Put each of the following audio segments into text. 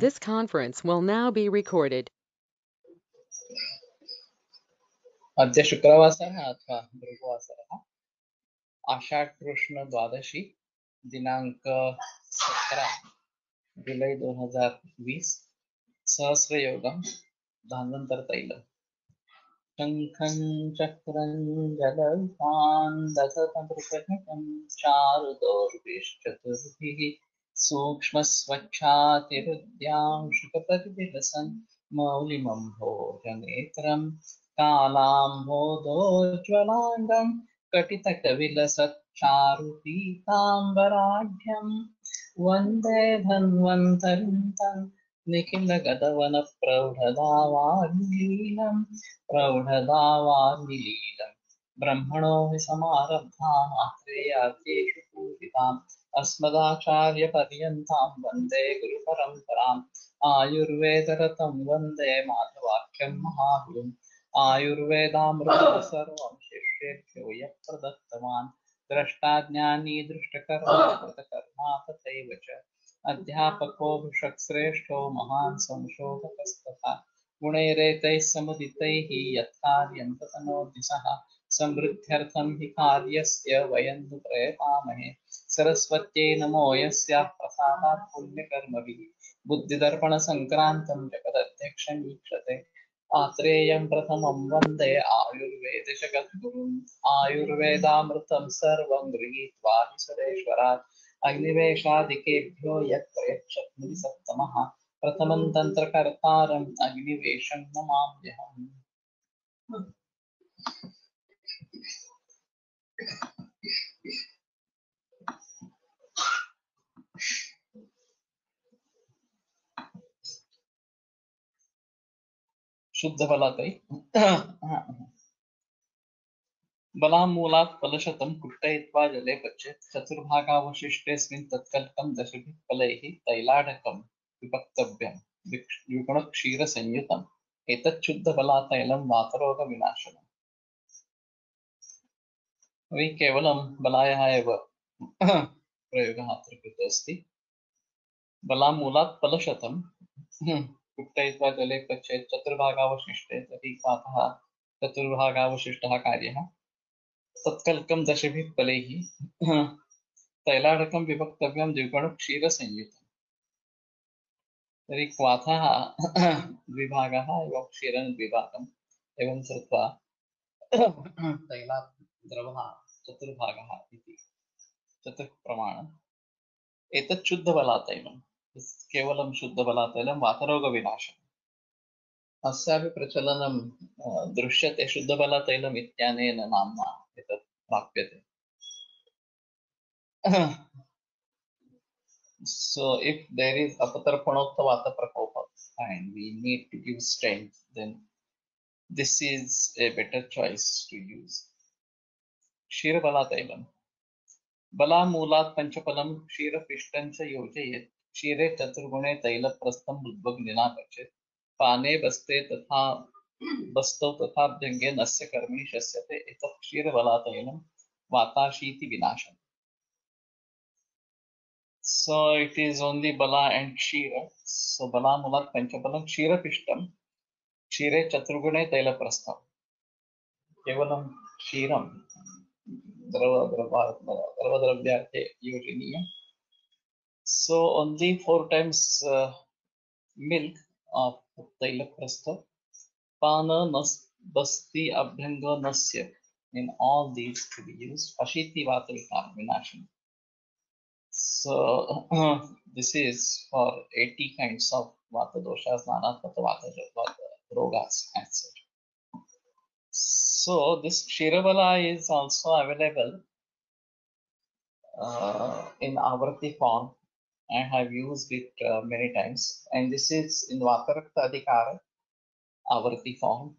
This conference will now be recorded. अद्य शुक्रवासरः अथवा भृगुवासरः आषाढ कृष्ण द्वादशी दिनांक 17 जुलै 2020 सहस्रयोगम धान्वंतर तैलम शंखं चक्रं जलपान दशतमृतकं चारुदोर्भिश्चतुर्भिः सूक्ष्म स्वच्छातिरुद्यांशुकपरिविलसन् मौलिमं भोजनेत्रं कालाम्भोदोज्ज्वलाङ्गं कटितकविलसच्चारुपीताम्बराढ्यं वन्दे धन्वन्तरिं तं निखिलगतवनप्रौढदावाग्निलीलम् प्रौढदावाग्निलीलम् ब्रह्मणो हि समारब्धाम् आत्रेयाद्येषु पूजिताम् अस्मदाचार्यपर्यन्तां वन्दे गुरुपरम्पराम् आयुर्वेदरतं वन्दे माधवाख्यं महागुरुम् आयुर्वेदामृतं सर्वं शिष्येभ्यो यः प्रदत्तवान् द्रष्टाज्ञानी दृष्टकर्मा कृतकर्मा तथैव च अध्यापको भिषक्श्रेष्ठो महान् संशोधकस्तथा गुणैरेतैः समुदितैः यत्कार्यं ततनोति सः समृद्ध्यर्थं हि कार्यस्य वयं नु प्रयतामहे सरस्वत्यै नमो यस्याः प्रसादात् पुण्यकर्मभिः बुद्धिदर्पणसङ्क्रान्तं जगदध्यक्षमीक्षते आत्रेयं प्रथमं वन्दे आयुर्वेदजगद्गुरुम् आयुर्वेदामृतं सर्वं गृहीत्वा हि सुरेश्वरात् अग्निवेशादिकेभ्यो यत् प्रयच्छत्नुति सत्तमः प्रथमं तन्त्रकर्तारम् अग्निवेशं नमाम्यहम्। शुद्ध बलातै बलामूलात् फलशतं कुष्टयित्वा जले पच्येत् चतुर्भागावशिष्टेऽस्मिन् तत्कल्पं दशभिः फलैः तैलाढकं विपक्तव्यं विगुणक्षीरसंयुतम् एतत् शुद्धबलातैलं वातरोगविनाशनम्। वै केवलं बलायाः एव प्रयोगः अत्र कृतः अस्ति। बलामूलात् फलशतं कुट्टयित्वा जले पच्येत् चतुर्भागावशिष्टे तर्हि प्रातः चतुर्भागावशिष्टः कार्यः तत्कल्कं दशभिः फलैः तैलाढकं विभक्तव्यं द्विगुणक्षीरसंयुतम्। तर्हि क्वाथः द्विभागः एवं क्षीरं द्विभागम् एवं कृत्वा तैलात् द्रवः चतुर्भागः इति चतुःप्रमाणम्। एतत् शुद्धबलातैलं केवलं शुद्धबलातैलं वातरोगविनाशनम्। अस्यापि प्रचलनं दृश्यते शुद्धबलातैलम् इत्यनेन नाम्ना एतत् प्राप्यते। So if there is apatarpanokta vata prakopa and we need to give strength, then this is a better choice to use. क्षीरबलातैलम् बलामूलात् पञ्चफलं क्षीरपिष्टं च योजयेत् क्षीरे चतुर्गुणे तैलप्रस्थं मृद्वग्निना पचेत् पाने बस्ते तथा बस्तौ तथा भ्यङ्गे नस्य कर्मणि शस्यते एतत् क्षीरबलातैलं वाताशीति विनाशनम्. So it is only bala and kshira. So bala mulat panchapalam kshira pishtam kshire chaturgune taila prastham kevalam kshiram द्रवद्रव्यार्थे योजनीयम्. So only 4 times milk of taila prastha pana nas basti abhyanga nasya in all these to be used ashiti vata vinasham. So this is for 80 kinds of vata doshas, nanatmata vata rogas, etc. So this Kshiravala is also available in Avarti form. I have used it many times, and this is in Vatarakta Adhikara Avarti form.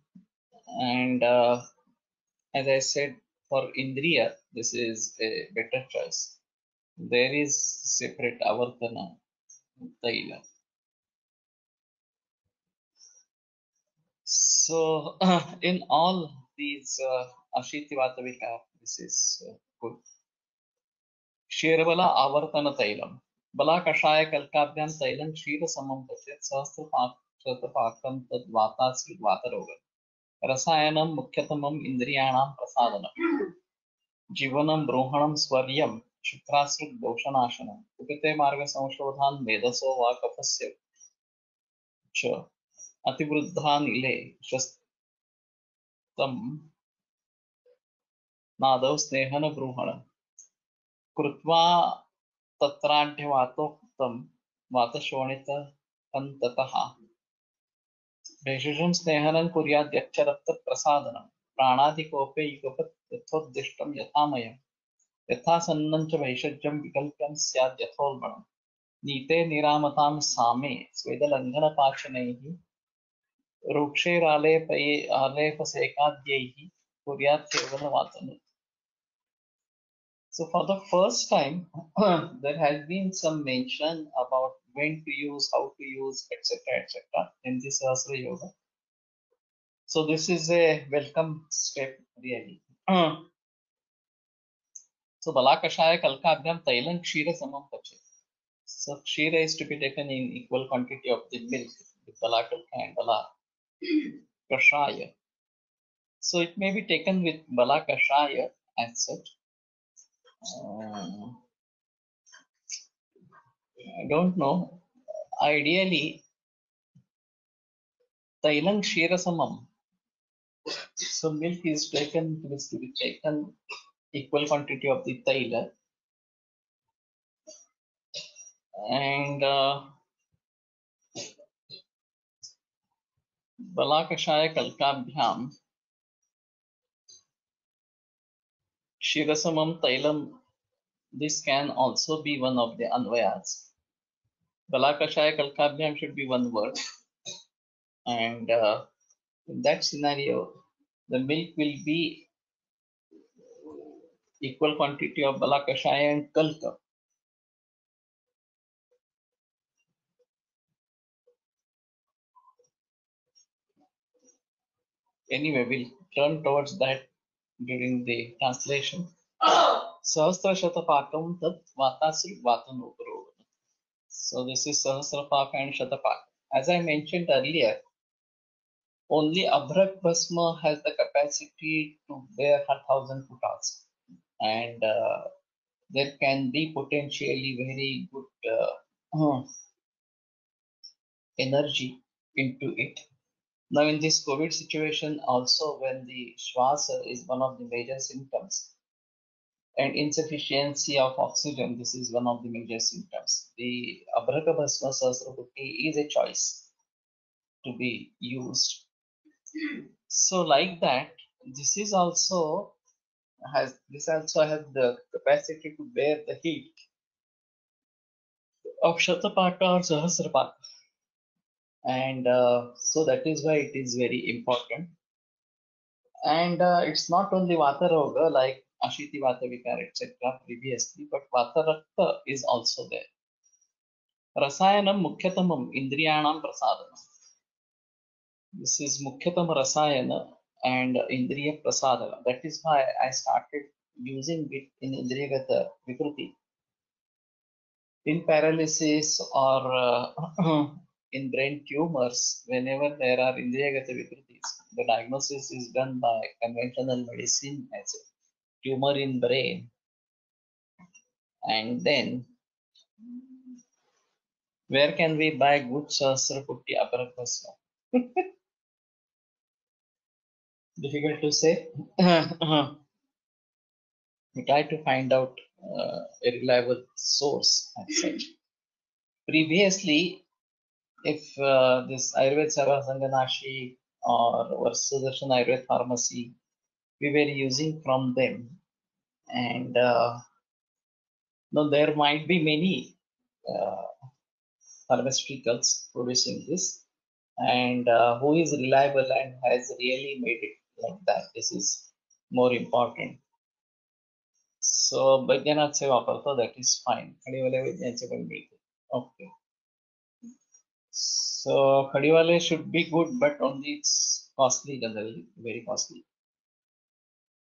And as I said, for Indriya, this is a better choice. There is separate Avartana Taila. So in all these Ashiti Vatavika, this is good. Kshiravala Avartana Tailam. बला कषाय कल्काभ्यां तैलं क्षीर समं पचेत् सहस्रपाकं तद्वातासि वातरोग रसायनं मुख्यतमम् इन्द्रियाणां प्रसादनम् जीवनं ब्रूहणं स्वर्यं शुक्रासृक् दोषनाशनम् उपिते मार्गसंशोधान् मेधसो वा कफस्य च अतिवृद्धानिले शस्तं नादौ स्नेहन ब्रूहणम् कृत्वा तत्राढ्यवातोक्तं वातशोणितहन्ततः भेषजं स्नेहनं कुर्याद् यच्चरक्तप्रसादनं प्राणादिकोपे युगपत् यथोद्दिष्टं यथामयम् यथा सन्नं च भैषज्यं विकल्प्यं स्याद् यथोल्बणम् नीते निरामतां सामे स्वेदलङ्घनपाचनैः आलेपसेकाद्यैः कुर्यात् केवलवातनु. So for the first time, there has been some mention about when to use, how to use, etc., in this Sahasra Yoga. So this is a welcome step, really. So Balakashaya Kalkabhyam Tailan Kshira Samam Pache. So Kshira is to be taken in equal quantity of the milk with Balakalka and Balakashaya. So it may be taken with Balakashaya as such. I don't know. Ideally, Tailang Kshira Samam. So milk is taken to be taken equal quantity of the taila and Balakashaya Kalkabhyam Shirasamam Tailam. This can also be one of the Anvayas. Balakashaya Kalkabhyam should be one word, and in that scenario, the milk will be equal quantity of Balakashaya and Kalka. Anyway, we'll turn towards that during the translation. Sahasra Shatapakam Tat Vatasri Vatanoparo. So this is Sahasrapaka and Shatapaka. As I mentioned earlier, only Abhrak Bhasma has the capacity to bear 1,000 putas, and there can be potentially very good energy into it. Now, in this COVID situation, also when the Shwasa is one of the major symptoms, and insufficiency of oxygen, this is one of the major symptoms. The Abhraka Bhasma Sahasrabuddhi is a choice to be used. So, like that, this is also has the capacity to bear the heat of Shatapaka or Sahasrapaka, and so that is why it is very important. And it's not only Vata Roga like Ashiti Vata Vikar etc. previously, but Vata Rakta is also there. Rasayanam Mukhyatamam Indriyanam Prasadanam. This is Mukhyatam Rasayana and Indriya Prasadana. That is why I started using it in Indriyagata Vikruti. In paralysis or in brain tumors, whenever there are Indriyagata Vikrutis, the diagnosis is done by conventional medicine as a tumor in brain, and then where can we buy good Sahasraputti Aparakasva? Difficult to say. We try to find out a reliable source as such. Previously, if this Ayurved Seva Sanganashi or Varsudarshan Ayurved Pharmacy, we were using from them, and no, there might be many uh, pharmaceuticals producing this, and who is reliable and has really made it like that. This is more important. So Baidyanath se वापरतो, that is fine. Khadiwale वैद्यांचे पण मिळते. Okay. So Khadiwale should be good, but only it's costly generally, very costly.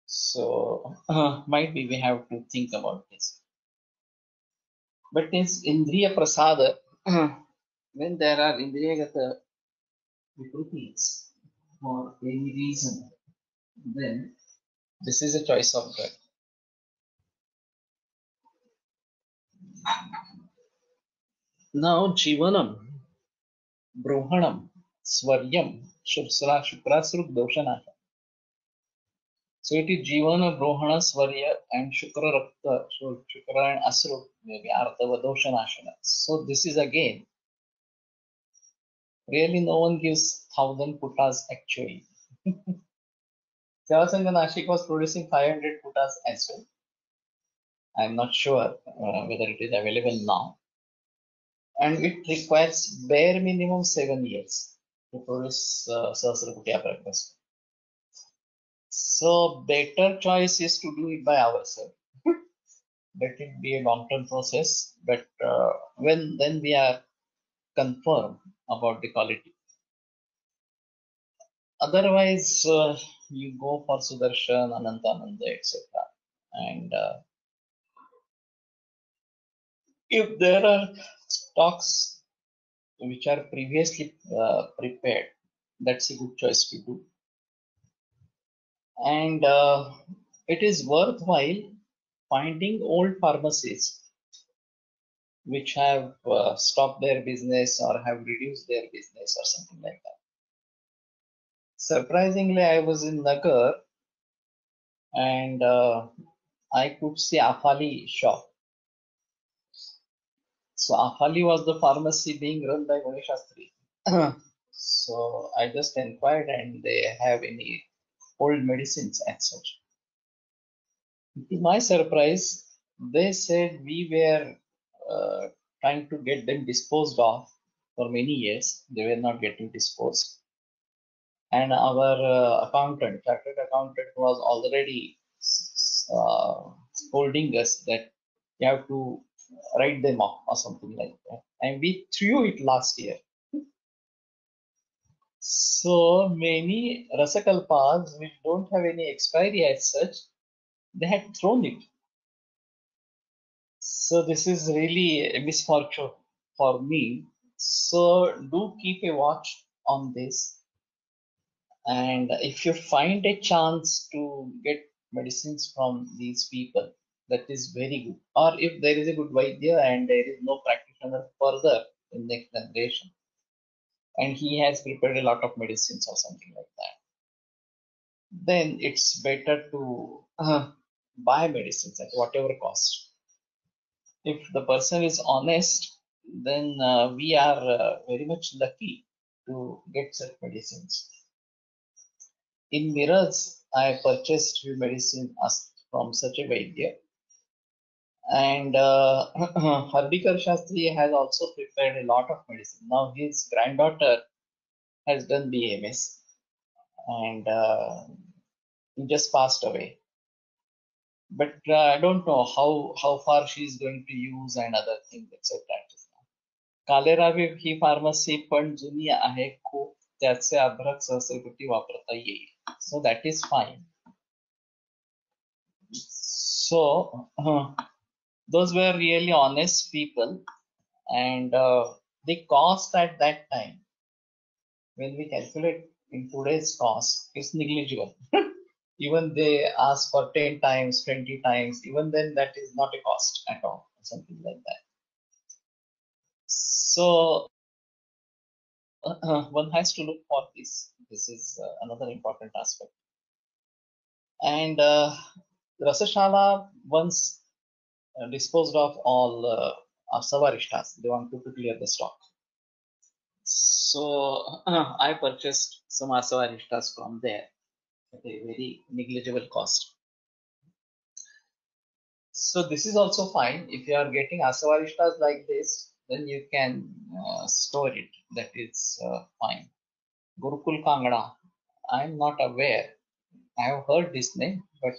So might be we have to think about this. But in Indriya Prasada, when there are Indriyagata vikrutis for any reason, then this is a choice of drug. Now, Jivanam, Brohanam, Swaryam, Shukrasruk Doshanasha. So it is Jivana, Brohana, Swarya, and Shukra Rakta, so Shukra and Asruk, maybe Artava Doshanashana. So this is again, really no one gives 1,000 putas actually. Javasanga Nashik was producing 500 putas as well. I'm not sure whether it is available now. And it requires bare minimum 7 years to produce Sahasraputya breakfast. So better choice is to do it by ourselves. Let it be a long-term process, but when then we are confirmed about the quality. Otherwise, you go for Sudarshan, Anantananda, etc. And if there are stocks which are previously prepared, that's a good choice to do. And it is worthwhile finding old pharmacies which have stopped their business or have reduced their business or something like that. Surprisingly, I was in Nagar and I could see Afali shop. So Afali was the pharmacy being run by Ganesh Shastri. So I just inquired and they have any old medicines and such. To my surprise, they said we were trying to get them disposed of for many years. They were not getting disposed. And our accountant, chartered accountant, was already scolding us that you have to write them off or something like that. And we threw it last year. So many Rasakalpas which don't have any expiry as such, they had thrown it. So this is really a misfortune for me. So do keep a watch on this. And if you find a chance to get medicines from these people, that is very good. Or if there is a good Vaidya and there is no practitioner further in next generation, and he has prepared a lot of medicines or something like that, then it's better to buy medicines at whatever cost. If the person is honest, then we are very much lucky to get such medicines. In Mirrors, I purchased few medicine from such a Vaidya. And Hardikar Shastri has also prepared a lot of medicine. Now his granddaughter has done BMS and he just passed away. But I don't know how far she's going to use and other things, etc. कालेरावी ही pharmacy पण जुनी आहे खूप त्याचे अभ्रक सहस्रकृती वापरता येईल so that is fine so those were really honest people and the cost at that time when we calculate in today's cost is negligible even they ask for 10 times 20 times even then that is not a cost at all something like that so one has to look for this is another important aspect and Rasashala once disposed of all Savarishtas. They wanted to clear the stock. So I purchased some Asavarishtas from there at a very negligible cost. So this is also fine. If you are getting Asavarishtas like this, then you can store it. That is fine. Gurukul Kangada. I am not aware. I have heard this name, but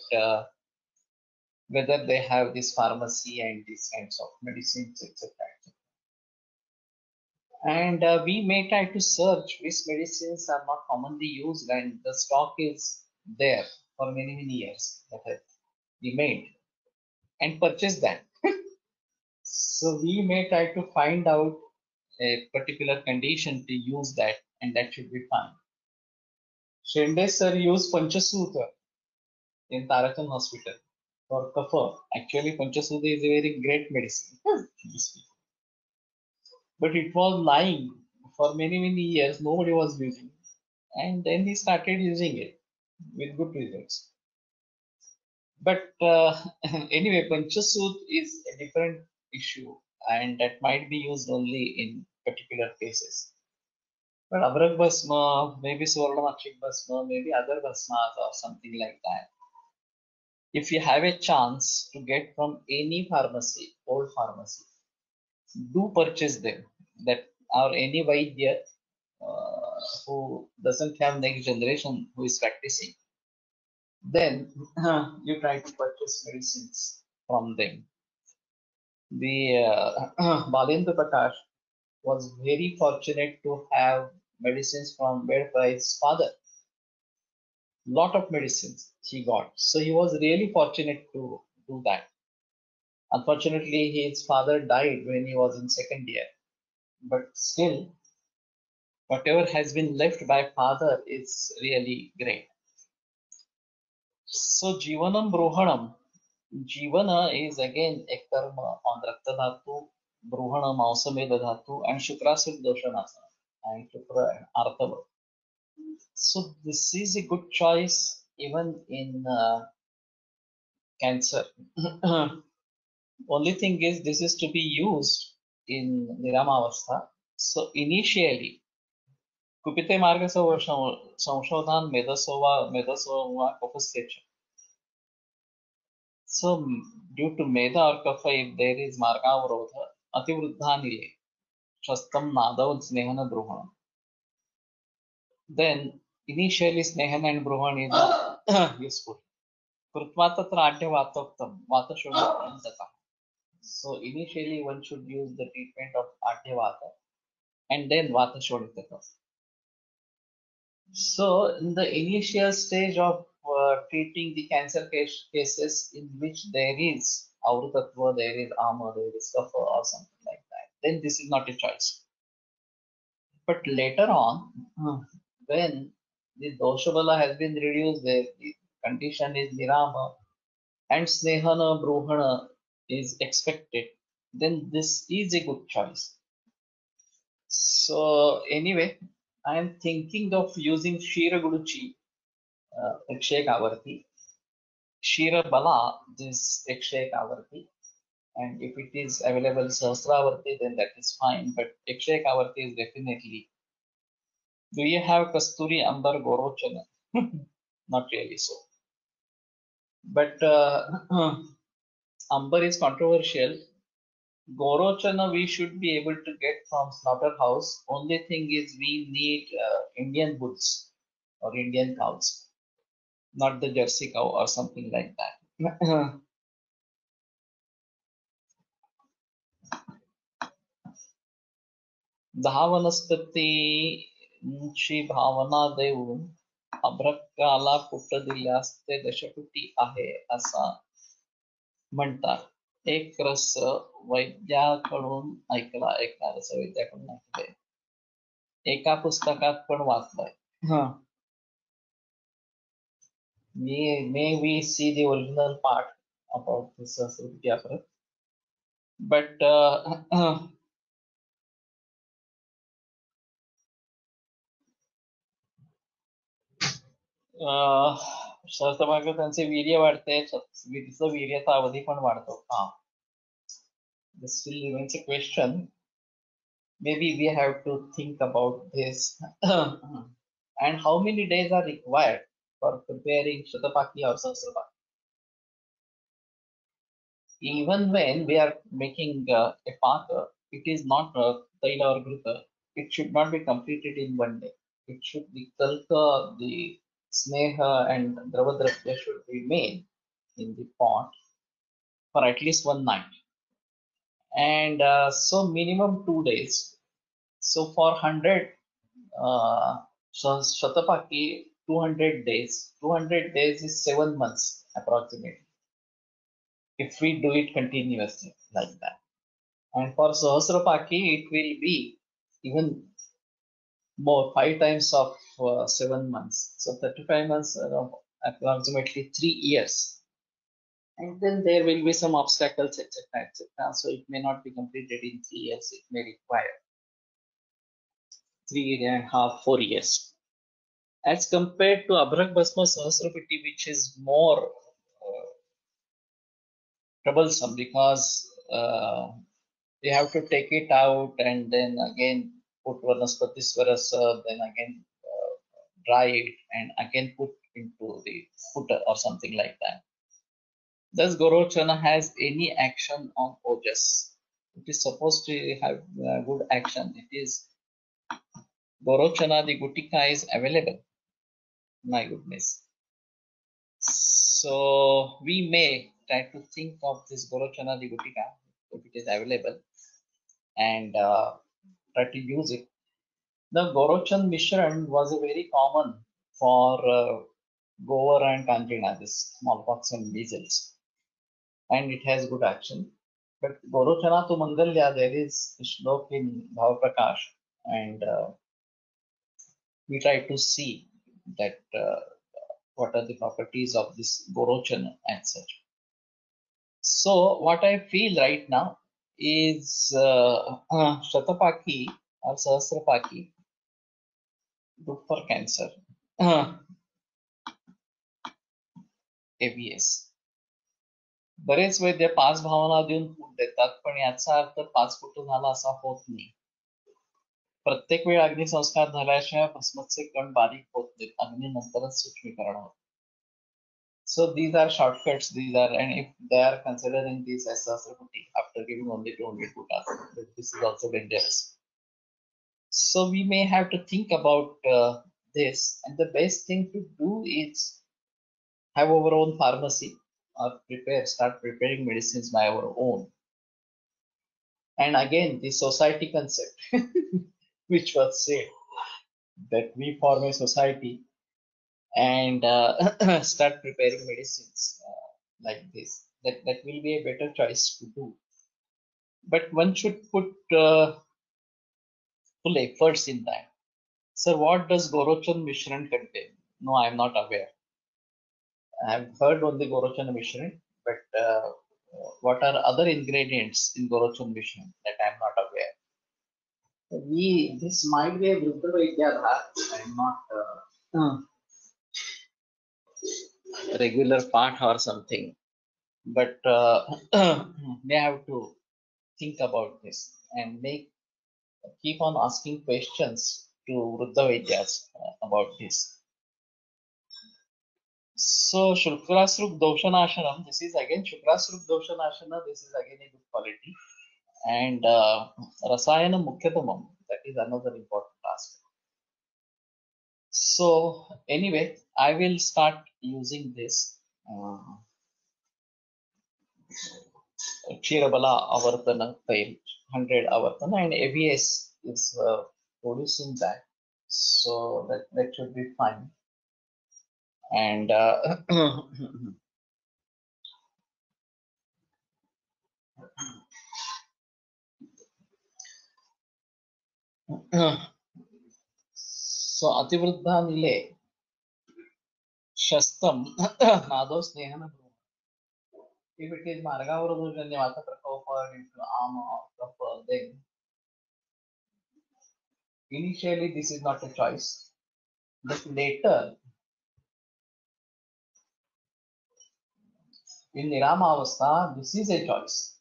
whether they have this pharmacy and these kinds of medicines, etc. And we may try to search which medicines are not commonly used and the stock is there for many, many years that have remained and purchase that. So we may try to find out a particular condition to use that, and that should be fine. Shende sir used Panchasutra in Tarakan Hospital for kapha. Actually, Panchasutra is a very great medicine. But it was lying for many, many years. Nobody was using it. And then he started using it with good results. But anyway, Panchasut is a different issue, and that might be used only in particular cases. But Abrak Bhasma, maybe Suvarnamakshik Bhasma, maybe other Bhasmas or something like that. If you have a chance to get from any pharmacy, old pharmacy, do purchase them. That or any Vaidya who doesn't have next generation who is practicing, then you try to purchase medicines from them. The Balendra Prakash was very fortunate to have medicines from Bedfry's father. Lot of medicines he got. So he was really fortunate to do that. Unfortunately, his father died when he was in second year. But still, whatever has been left by father is really great. So Jivanam Bruhanam. Jivana is again a karma on Rakta Dhatu, Bruhana Mausameda Dhatu, and Shukrasuk Doshanasana, and Shukra and Artava. So this is a good choice even in cancer. Only thing is this is to be used in Niramavastha. So initially, Kupite Marga Samshodhan Medasova Kopasthecha. So due to Meda or Kapha, if there is Marga Avrodha, Ativruddhanile, Shastam Nadav Snehana Bruhana. Then initially Snehana and Bruhan is useful. Krutva tatra adhyavataktam, vata shodhaktam tata. So initially one should use the treatment of adhyavata and then vata shodhaktam. So in the initial stage of treating the cancer cases in which there is avrutatva, there is ama, there is kapha or something like that, then this is not a choice. But later on, when the doshabala has been reduced, the condition is nirama and snehana bruhana is expected, then this is a good choice. So anyway, I am thinking of using Shira Guruchi, Ekshek Avarti, Shira Bala, this Ekshek Avarti, and if it is available Sahasravarti, then that is fine, but Ekshek Avarti is definitely. Do you have Kasturi Ambar Gorochana? Not really so. But Amber is controversial. Gorochana we should be able to get from slaughterhouse. Only thing is we need Indian bulls or Indian cows, not the Jersey cow or something like that. दहा वनस्पतींची भावना देऊन अभ्रकाला कुट दिल्यास ते दशकुटी आहे असा म्हणतात. एक रस वैद्याकडून ऐकणार रस वैद्याकडून ऐकलंय. एका पुस्तकात पण वाचलंय. May we see the original part about this Srutya, but शस्त्रमार्ग त्यांचे वीर्य वाढते, तिचं वीर्याचा अवधी पण वाढतो. This still remains a question. Maybe we have to think about this. And how many days are required for preparing Shatapaki or Sahasrapaki? Even when we are making a paka, it is not taila or gruta. It should not be completed in one day. It should be kalka, the sneha and dravadravya should be made in the pot for at least one night. And so minimum 2 days. So for 100 Shatapaki, 200 days. 200 days is 7 months approximately. If we do it continuously like that. And for Sahasrapaki, it will be even more, 5 times of 7 months. So 35 months, approximately 3 years. And then there will be some obstacles, etc., etc. So it may not be completed in 3 years. It may require 3.5, 4 years. As compared to Abhrak Bhasma Sahasrapati, which is more troublesome because you have to take it out and then again put Vanaspati Swarasa, then again dry it and again put into the footer or something like that. Does Gorochana has any action on Ojas? It is supposed to have good action. It is Gorochana, the Gutika is available. My goodness. So we may try to think of this Gorochana, the Gutika, if it is available, and try to use it. The Gorochan Mishran was a very common for Gover and Kanjina, this smallpox and measles, and it has good action. But Gorochana to Mangalya, there is a shlok in Bhava Prakash, and we try to see that what are the properties of this Gorochan and such. So what I feel right now is Shatapaki or Sahasrapaki, good for cancer, ABS. बरेच वैद्य 5 भावना देऊन फूट देतात, पण याचा अर्थ 5 कुटू झाला असा होत नाही. प्रत्येक वेळ अग्निसंस्कार झाल्याशिवाय भस्मचे कण बारीक होत नाहीत, अग्नीनंतरच सूक्ष्मीकरण होत. So these are shortcuts, these are, and if they are considering these as Sahasrapati after giving only 200 kutas, this is also dangerous. So we may have to think about this, and the best thing to do is have our own pharmacy or start preparing medicines by our own. And again, the society concept, which was said that we form a society and start preparing medicines like this. That will be a better choice to do. But one should put full efforts in that. Sir, what does Gorochan Mishran contain? No, I am not aware. I have heard only Gorochan Mishran, but what are other ingredients in Gorochan Mishran that I am not aware? This might be a Vruddha Vaidya, and not regular part or something. But they have to think about this and keep on asking questions to Vruddha Vaidyas about this. So Shukrasruk Doshanashanam, this is again Shukrasruk Doshanashana, this is again a good quality. And Rasayana Mukhyatamam, that is another important aspect. So anyway, I will start using this Kshirabala Avartana fail 100 Avartana, and ABS is producing that. So that should be fine. And so Ativruddha Nile Shastam Nado Snehana. If it is Margavaradujanya Vata Prakopa into Ama of then initially this is not a choice, but later in Nirama Avastha this is a choice.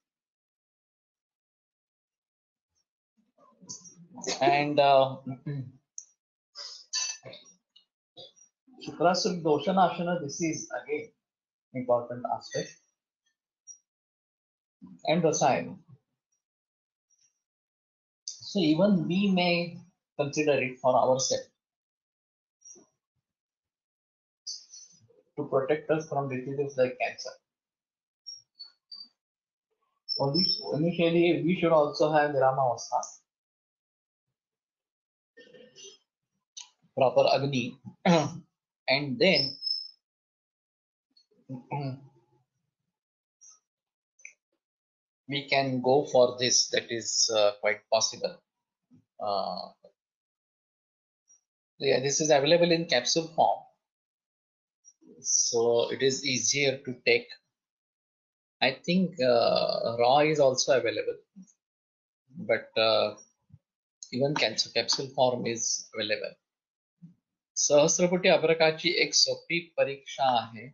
And Shukrasuk Doshanashana, this is again important aspect. And Rasayana. So even we may consider it for ourselves to protect us from diseases like cancer. Initially, we should also have Nirama Avastha, proper Agni, and then we can go for this. That is quite possible. Yeah, this is available in capsule form, so it is easier to take. I think raw is also available, but even capsule form is available. सहस्रपुटी अभ्रकाची एक सोपी परीक्षा आहे.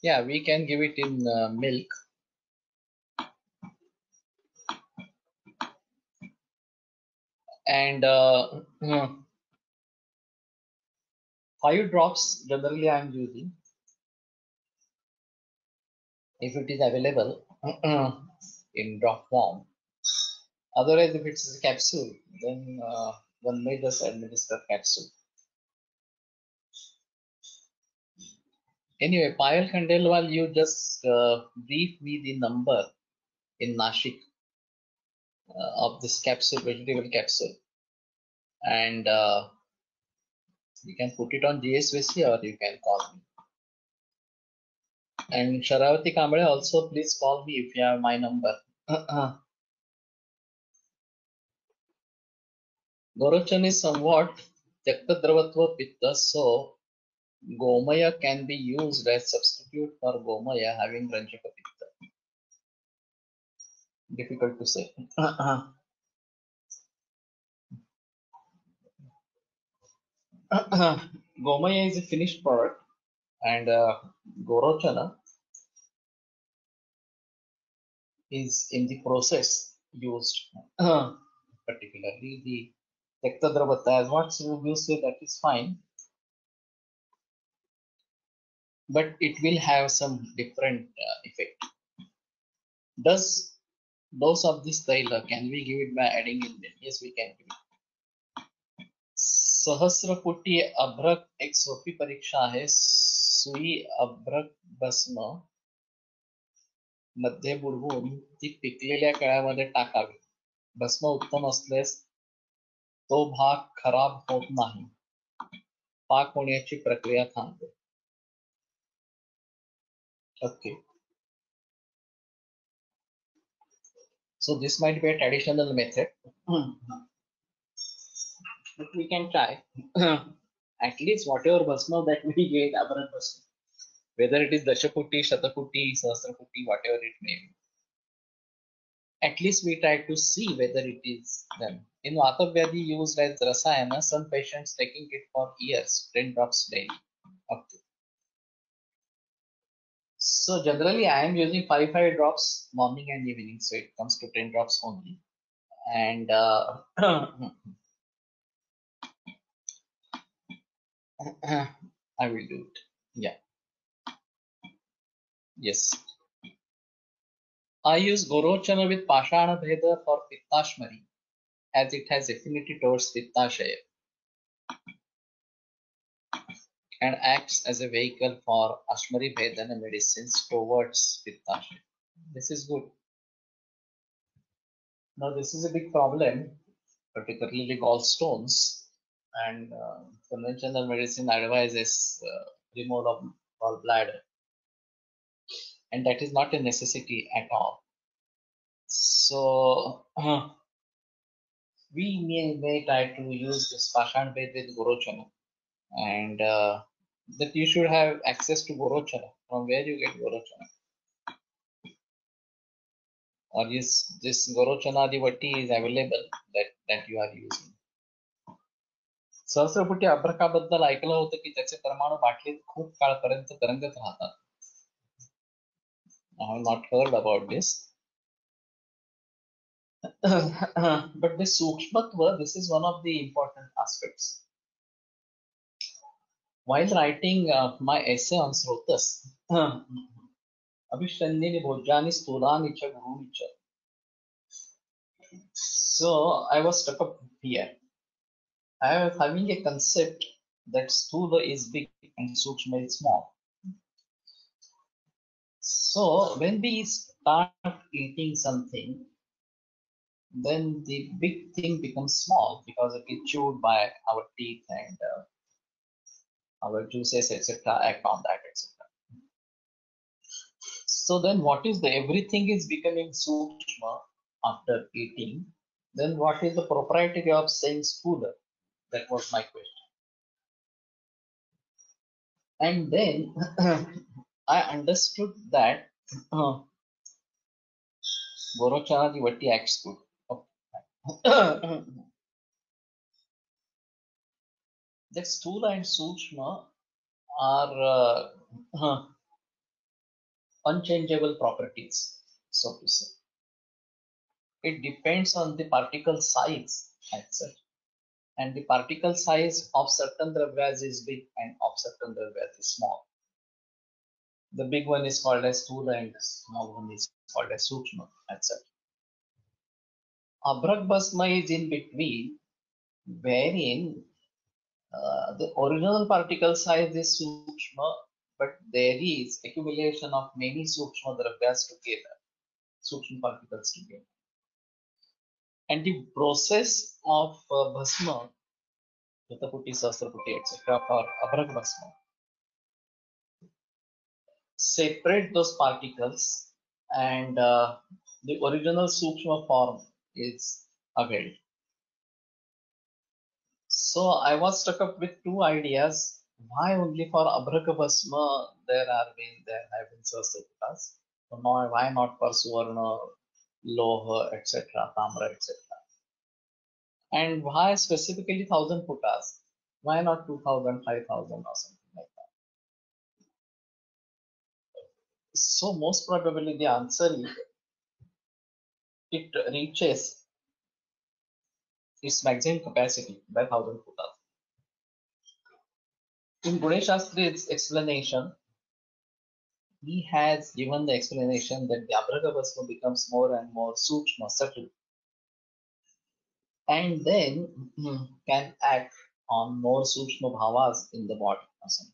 Yeah, we can give it in milk. And 5 drops generally I am using if it is available in drop form. Otherwise, if it's a capsule, then one may just administer capsule. Anyway, Payal Khandelwal, you just brief me the number in Nashik of this capsule, vegetable capsule, and you can put it on GSVC or you can call me. And Sharavati Kamble, also please call me if you have my number. Gorochan is somewhat Tyaktadravatva Pitta, so Gomaya can be used as substitute for Gomaya having Ranjaka Pitta. Difficult to say. Gomaya is a finished product, and Gorochana is in the process used, particularly the Tektadravata. As what you say, that is fine, but it will have some different effect. Does dose of this taila can we give it by adding in them? Yes, we can give it. सहस्रपुटी अभ्रक एक सोपी परीक्षा आहे. सुई अभ्रक भस्म मध्ये बुडवून ती पिकलेल्या केळ्यामध्ये टाकावी. भस्म उत्तम असल्यास तो भाग खराब होत नाही. पाक होण्याची प्रक्रिया थांबते. Okay. So this might be a traditional method, but we can try. At least whatever bhasma that we get, Abharat bhasma, whether it is Dashaputi, Shataputi, Sahasraputi, whatever it may be, at least we try to see whether it is them. In Vata Vyadhi used as Rasayana, some patients taking it for years, 10 drops daily. Okay. So generally I am using 5 drops morning and evening, so it comes to 10 drops only. And I will do it. Yeah. Yes. I use Gorochana with Pashana Bheda for Pittashmari, as it has affinity towards Pittashaya and acts as a vehicle for Ashmari Bhedana medicines towards Pittashaya. This is good. Now, this is a big problem, particularly gallstones, and conventional medicine advises removal of gallbladder, and that is not a necessity at all. So, we may try to use this Pashan Ved with Gorochana, and that you should have access to Gorochana. From where you get Gorochana? Or is this Gorochana Adivati is available that you are using? सहस्रपुटी अभ्रकाबद्दल ऐकलं होतं की त्याचे परमाणू बाटलीत खूप काळपर्यंत तरंगत राहतात. I have not heard about this. But this Sukshmatva, this is one of the important aspects. While writing my essay on Srotas, Abhishannini Bhojani Stulani Cha Guruni Cha. So I was stuck up here. I was having a concept that Stula is big and Sukshma is small. So when we start eating something, then the big thing becomes small because it is chewed by our teeth and our juices, etc., act on that, etc. So then what is the everything is becoming sukshma after eating? Then what is the propriety of saying stula? That was my question. And then I understood that Gorochanaji Vatti acts good. Okay. That stula and sukshma are unchangeable properties, so to say. It depends on the particle size as such. And the particle size of certain dravyas is big and of certain dravyas is small. The big one is called as stula and the small one is called as sukshma, etc. Abrak Bhasma is in between, wherein the original particle size is sukshma, but there is accumulation of many sukshma dravyas together, sukshma particles together. And the process of Bhasma, Jataputi, Sahasraputi, etc., for Abrak Bhasma, separate those particles and the original Sukshma form is availed. So I was struck up with two ideas. Why only for Abhraka Bhasma there have been Sahasraputas? Why not for Suvarna, Loha, etc., Tamra, etc.? And why specifically 1,000 putas? Why not 2,000, 5,000 or something like that? So most probably the answer is it reaches its maximum capacity by 1,000 putas. In Ganesh Shastri's explanation, he has given the explanation that the Abhragavasma becomes more and more sukshma, subtle, and then can act on more sukshma bhavas in the body or something.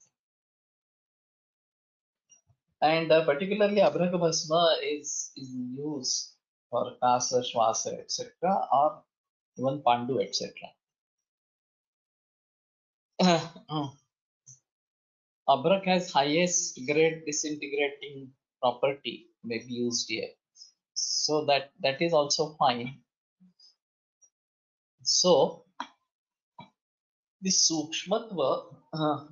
And particularly Abhragavasma is used for Kasa, Shwasa, etc., or even Pandu, etc. Abrak has highest grade disintegrating property may be used here. So that is also fine. So the Sukshmatva,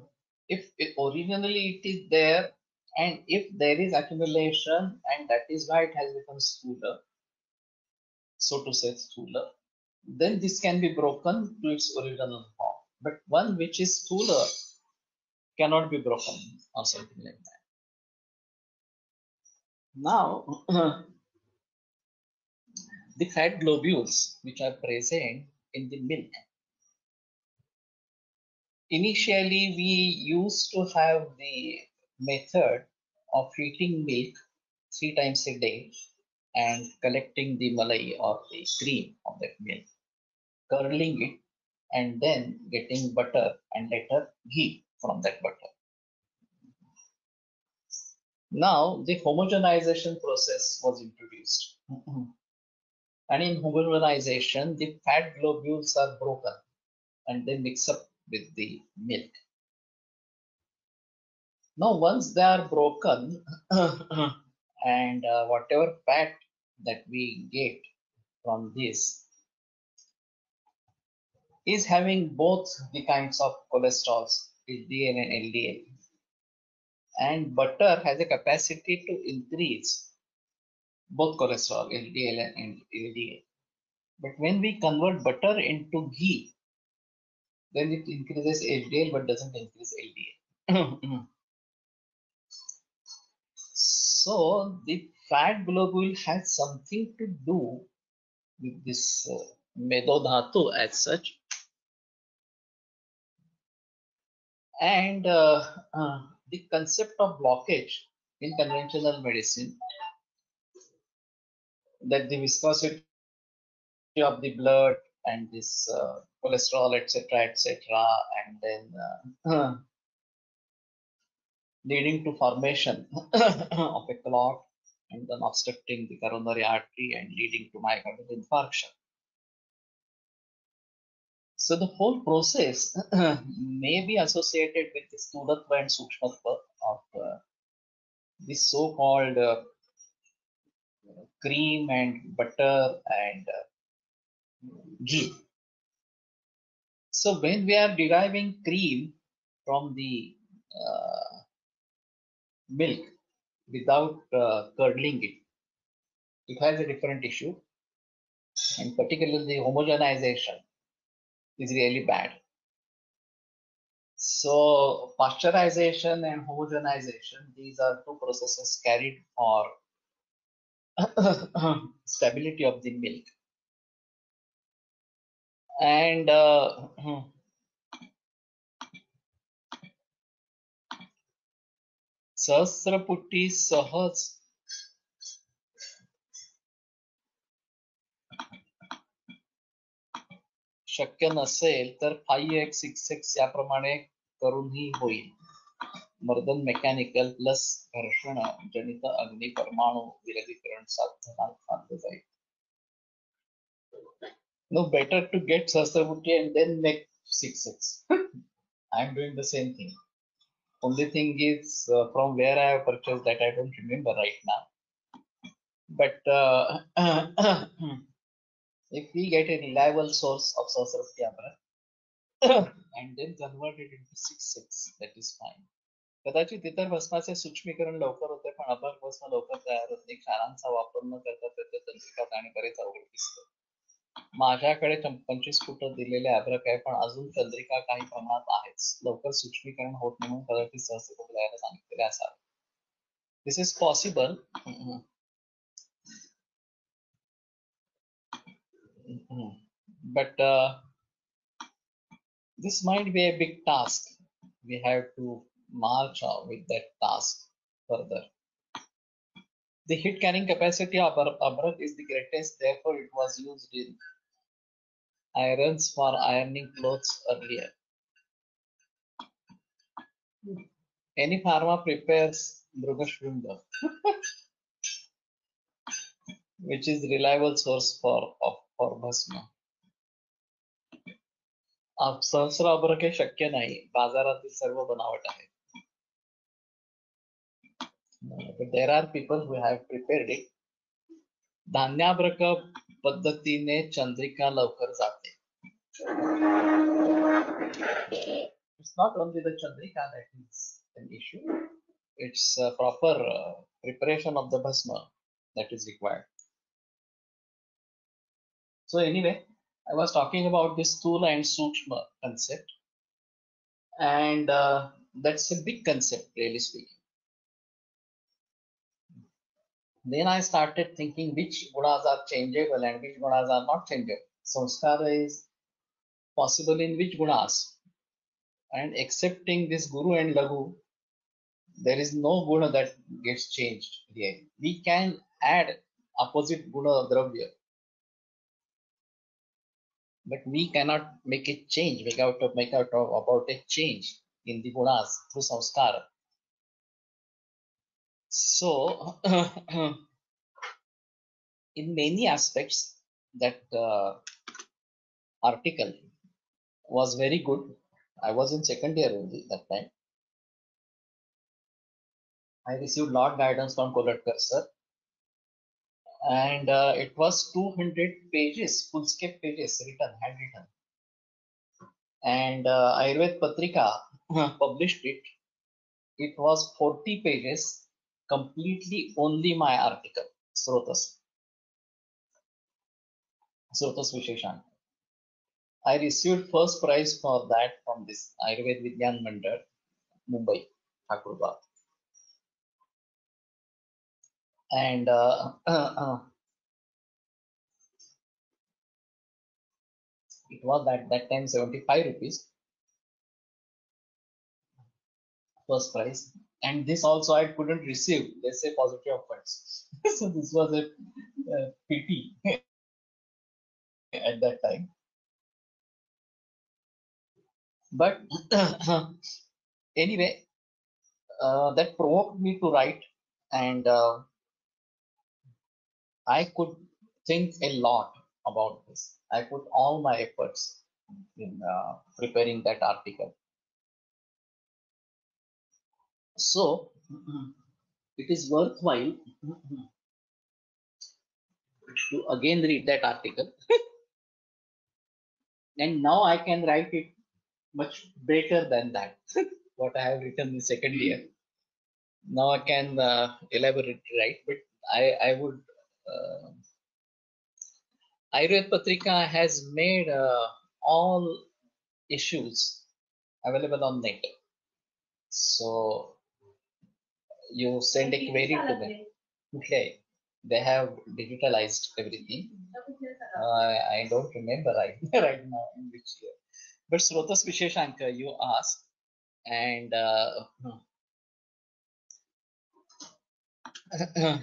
if originally it is there, and if there is accumulation, and that is why it has become stula, so to say stula, then this can be broken to its original form. But one which is stula cannot be broken or something like that. Now, the fat globules which are present in the milk. Initially, we used to have the method of heating milk 3 times a day and collecting the malai or the cream of that milk, curdling it, and then getting butter and later ghee from that butter. Now, the homogenization process was introduced. And in homogenization, the fat globules are broken and they mix up with the milk. Now, once they are broken, and whatever fat that we get from this is having both the kinds of cholesterols, HDL and LDL. And butter has a capacity to increase both cholesterol, LDL and LDL. But when we convert butter into ghee, then it increases HDL but doesn't increase LDL. So the fat globule has something to do with this medodhatu as such. And the concept of blockage in conventional medicine, that the viscosity of the blood and this cholesterol, etc., and then leading to formation of a clot and then obstructing the coronary artery and leading to myocardial infarction. So the whole process may be associated with the Sthulatva and Sukshmatva of this so-called cream and butter and ghee. So when we are deriving cream from the uh, milk without curdling it, it has a different issue, and particularly homogenization is really bad. So pasteurization and homogenization, these are two processes carried for stability of the milk. And सहस्रपुटी सहज शक्य नसेल तर 5x 6x याप्रमाणे करूनही होईल. मर्दन mechanical plus घर्षण जनित अग्नि परमाणु विलगीकरण साधन जाईल. No, better to get Sahasrabuddhi and then make 6x. I'm doing the same thing. Only thing is from where I have purchased that I don't remember right now. But if we get a reliable source of Sahasrabuddhi Amrit and then convert it into 6x, that is fine. कदाचित इतर भस्माचे सूक्ष्मीकरण लवकर होते पण अभ्रक भस्म लवकर तयार होत नाही. क्षारांचा वापर न करता त्याचे तंत्रिकात आणि बरेच अवघड दिसतं. माझ्याकडे 25 फूट दिलेले अभ्रक आहे पण अजून चंद्रिका काही प्रमाणात आहेच. लवकर सूक्ष्मीकरण होत नाही म्हणून कदाचित सहस्रकुट द्यायला सांगितलेले असावे. This is possible. But this might be a big task. We have to march on with that task further. The heat carrying capacity of Abrak is the greatest, therefore it was used in irons for ironing clothes earlier. Any pharma prepares Brugashvrinda, which is reliable source for Bhasma. सहस्र अभ्रक हे शक्य नाही. बाजारातील सर्व बनावट आहे. But there are people who have prepared it. धान्याभ्रक पद्धतीने चंद्रिका लवकर जाते. It's not only the chandrika that is an issue. It's proper preparation of the bhasma that is required. So anyway, I was talking about this Sthula and Sukshma concept, and that's a big concept, really speaking. Then I started thinking which gunas are changeable and which gunas are not changeable. Samskara is possible in which gunas, and accepting this Guru and Lagu, there is no guna that gets changed here. We can add opposite guna dravya, but we cannot make a change, make out about a change in the gunas through samskara. So, in many aspects, that article was very good. I was in second year only that time. I received a lot of guidance from Kolatkar sir, and it was 200 pages, full-scale pages, written, handwritten. And Ayurved Patrika published it. It was 40 pages, completely only my article, Srotas Visheshan. I received first prize for that from this Ayurved Vigyan Mandal, Mumbai, Thakurba. And it was that time 75 rupees first prize. And this also I couldn't receive. They say positive offense. So this was a pity at that time. But anyway, that provoked me to write, and I could think a lot about this. I put all my efforts in preparing that article. So it is worthwhile to again read that article, and now I can write it much better than that. What I have written in second year. Now I can elaborate, right? But I would. Ayurved Patrika has made all issues available on net. So you send a query to them. Okay. They have digitalized everything. I don't remember right, right now in which year. But Srotas Visheshanka, you asked, and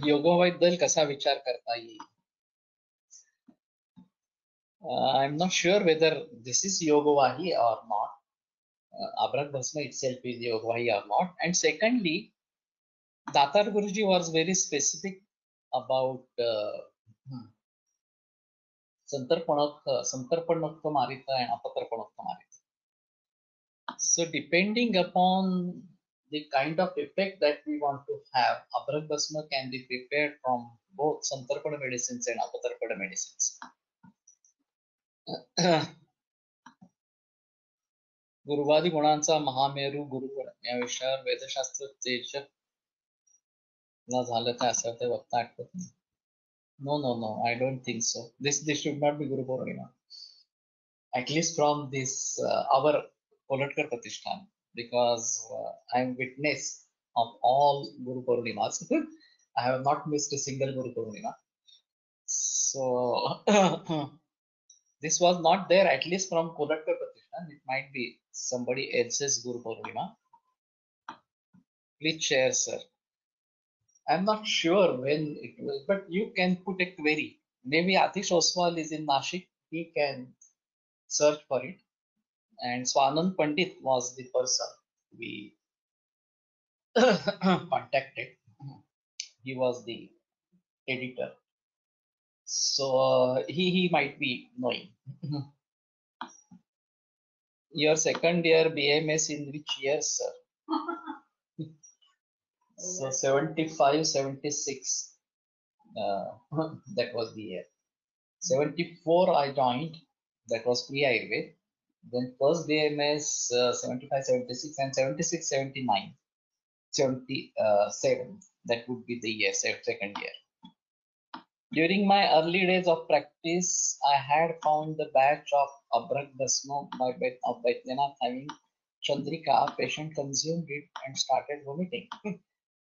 योगोबद्दल कसा विचार करता येईल? I'm not sure whether this is Yogavahi or not. Abrak Bhasma itself is Yogavahi or not. And secondly, Datar Guruji was very specific about Santarpanokta Marita and Apatarpanokta Marita. So depending upon the kind of effect that we want to have, Abrak Bhasma can be prepared from both Santarpada medicines and Apatarpada medicines. गुरुवादी गुणांचा महामेरू गुरुगुण या विषयावर वेदशास्त्र तेजक ला झालं काय असं ते बघता आठवत नाही. No, I don't think so. This should not be Guru Purnima. At least from this our Polatkar Pratishthan, because I am witness of all Guru Purnimas. I have not missed a single Guru Purnima. So this was not there, at least from Polatkar Pratishthan. It might be somebody else's Guru Purnima. Please share, sir. I'm not sure when it was, but you can put a query. Maybe Atish Oswal is in Nashik. He can search for it. And Swanand Pandit was the person we contacted. He was the editor. So he might be knowing. Your second year BMS in which year, sir? So 75, 76. That was the year. 74 I joined. That was pre-Ayurved. Then first BMS 75, 76 and 76, 79. 77. That would be the year, second year. During my early days of practice, I had found the batch of Abrak Bhasma by Baidyanath having Chandrika. Patient consumed it and started vomiting.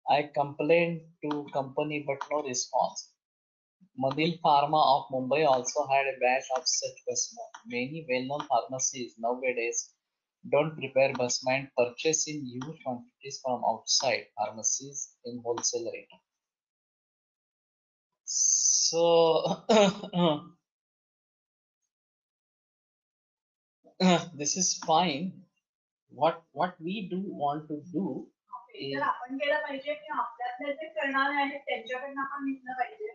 I complained to company but no response. Madil Pharma of Mumbai also had a batch of such Bhasma. Many well-known pharmacies nowadays don't prepare Bhasma and purchase in huge quantities from outside pharmacies in wholesale rate. So this is fine. What we do want to do is आपण केलं पाहिजे की आपल्यातले जे करणारे आहेत त्यांच्याकडनं आपण घेतलं पाहिजे.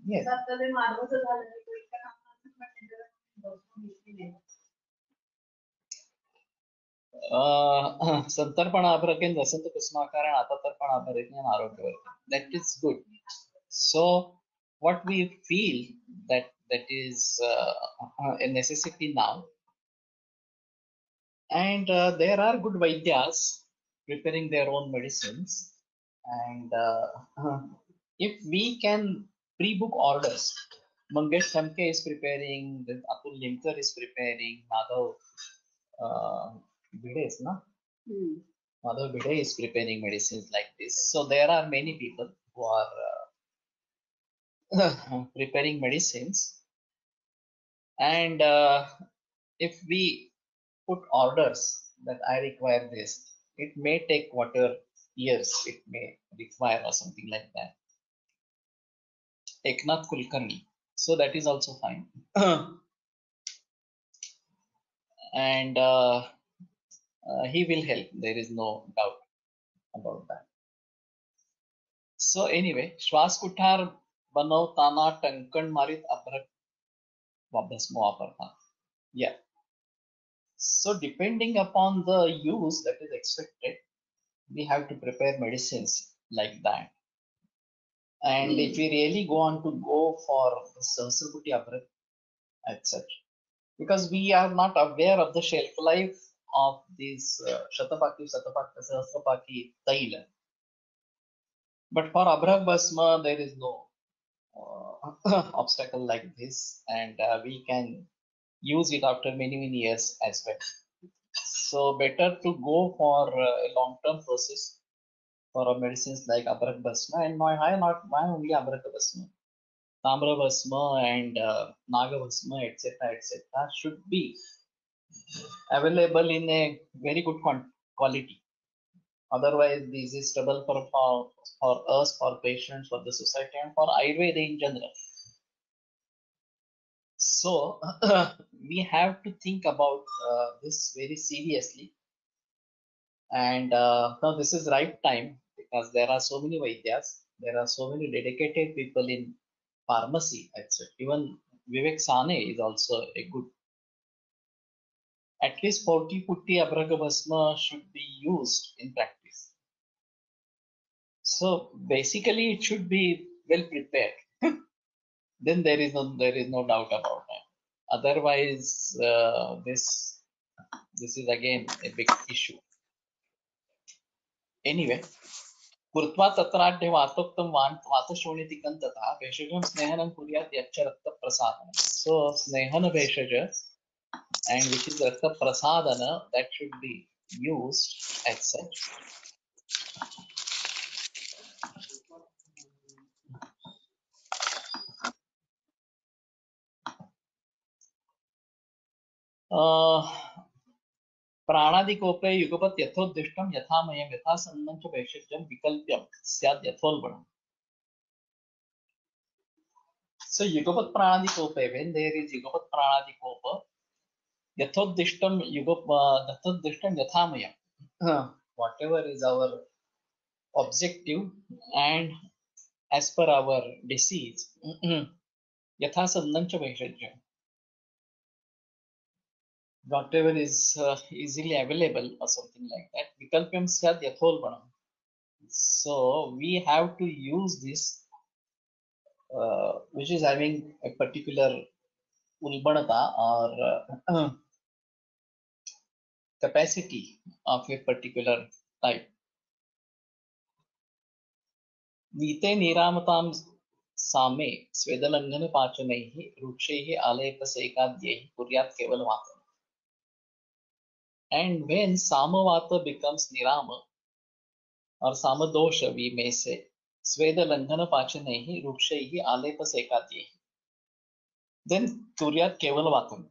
yes. आता ते मार्गच झालं नाही तो इतका संतर्पण आभरकेन वसंत कुसुमाकार and Atatarpan Abharekyan Arogyavarkan. That is good. So what we feel that is a necessity now, and there are good Vaidyas preparing their own medicines, and if we can pre-book orders, Mangesh Thamke is preparing, then Atul Limkar is preparing, Madhav Bide is, no? Madhav Bide is preparing medicines like this. So there are many people who are preparing medicines, and if we put orders that I require this, it may take whatever years it may require or something like that. Eknath Kulkarni, so that is also fine. And he will help, there is no doubt about that. So anyway, श्वास कुठार बनवताना टंकण मारीत अभ्रक वापस वापरतात. Yeah. So depending upon the use that is expected, we have to prepare medicines like that. And if we really want to go for Sahasraputi Abrak, etc., because we are not aware of the shelf life of these Shatapaki, Satapaki, Sahasrapaki, Taila. But for Abrak Basma, there is no obstacle like this, and we can use it after many years as well. So better to go for a long-term process for medicines like Abrak Basma, and why only Abrak Basma? Tamra Basma and Naga Basma, etc., should be available in a very good quality. Otherwise, this is trouble for us, for patients, for the society, and for Ayurveda in general. So we have to think about this very seriously. And now this is right time because there are so many Vaidyas, there are so many dedicated people in pharmacy, etc. Even Vivek Sane is also a good. At least 40 putty Abraga Bhasma should be used in practice. So basically, it should be well prepared. Then there is no doubt about that. Otherwise, this is again a big issue. Anyway, कृत्वा तत्राढ्य वातोक्तं वातशोणितिकं तथा भेषजं स्नेहनं कुर्यात् यच्च रक्तप्रसादनं. So स्नेहन भेषज and which is raktaprasadana that should be used as such. प्राणादिकोपे युगपत् यथोद्दिष्टं यथामयं यथासन्नं च वैशिष्ट्यं विकल्प्यं स्याद् यथोल्बणम्. So युगपत् प्राणादिकोपे, when there is युगपत् प्राणादिकोप, यथोद्दिष्टं यथोद्दिष्टं यथामयं, whatever is our objective and as per our disease, यथासन्नं च वैशिष्ट्यं, whatever is easily available or something like that. Vikalpyam syad yatholbanam. So we have to use this, which is having a particular ulbanata or capacity of a particular type. नीते निरामतां सामे स्वेदलंघन पाचनैः रुक्षैः आलेपसेकाद्यैः कुर्यात् केवलवातम्. And when samavata becomes nirama or samadosha, we may say स्वेदलंघन पाचनैः रुक्षैः आलेपसेकाद्यैः, then kuryat kevalavatam.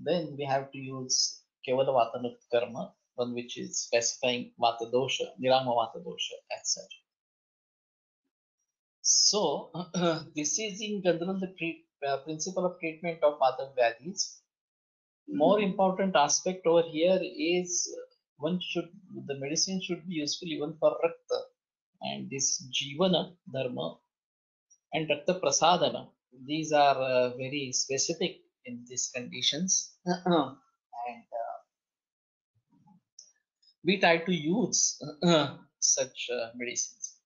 Then we have to use kevalavatam karma, one which is specifying vata dosha, nirama vata dosha as such. So this is in general the principle of treatment of vata vyadhis. More important aspect over here is the medicine should be useful even for rakta, and this jivana dharma and rakta prasadana. These are very specific in these conditions. And we try to use such medicines.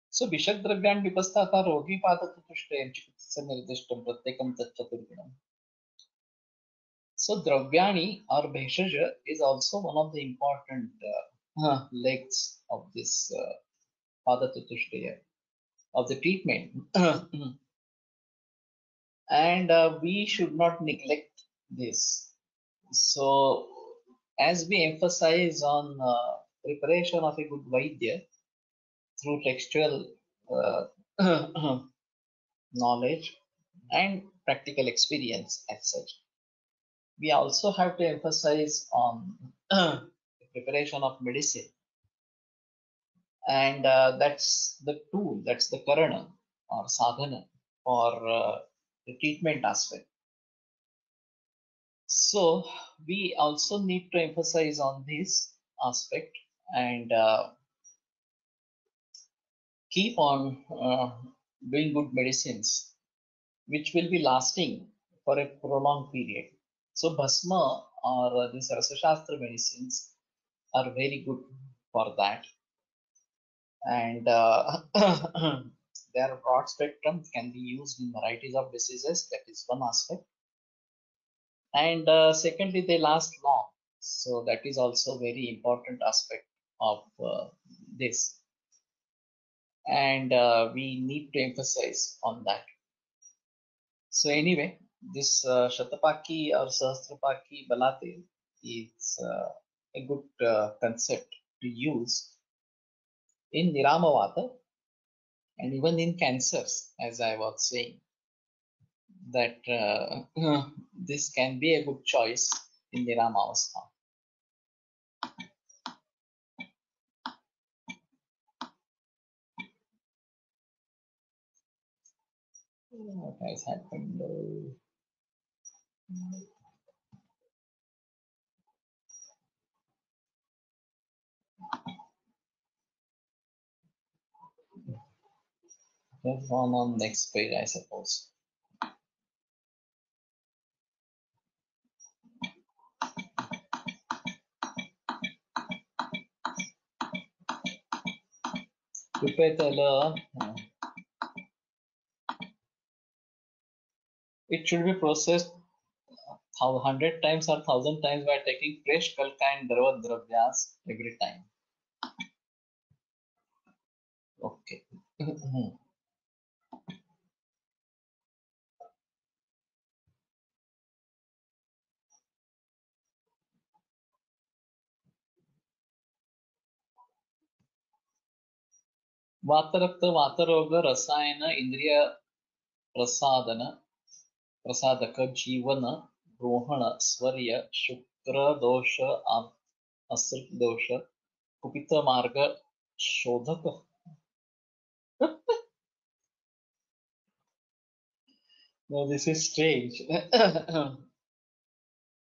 So Bishak Dragyan Vipastha Rogi Padatushtem Chikitsa Nirdishtam Pratekam Tatchaturgunam. So Dravyani or Bheshaja is also one of the important legs of this Padatutushtaya, of the treatment. And we should not neglect this. So as we emphasize on preparation of a good Vaidya through textual knowledge and practical experience as such, we also have to emphasize on the preparation of medicine, and that's the tool, that's the karana or sadhana for the treatment aspect. So we also need to emphasize on this aspect and keep on doing good medicines which will be lasting for a prolonged period. So Bhasma or these Rasashastra medicines are very good for that. And they are broad spectrum, can be used in varieties of diseases. That is one aspect. And secondly, they last long. So that is also very important aspect of this. And we need to emphasize on that. So anyway, this Shatapaki or Sahasrapaki Balate is a good concept to use in Niramavata and even in cancers, as I was saying, that this can be a good choice in Niramavastha. What has happened? Move on next page, I suppose. Rupetala, it should be processed 100 times or 1000 times by taking fresh kalka and drava dravyas every time. Okay. वातरक्त वातरोग रसायन इंद्रिय प्रसादक जीवन रोहण स्वर्य शुक्र दोष असृत दोष कुपित मार्ग शोधक. No, this is strange.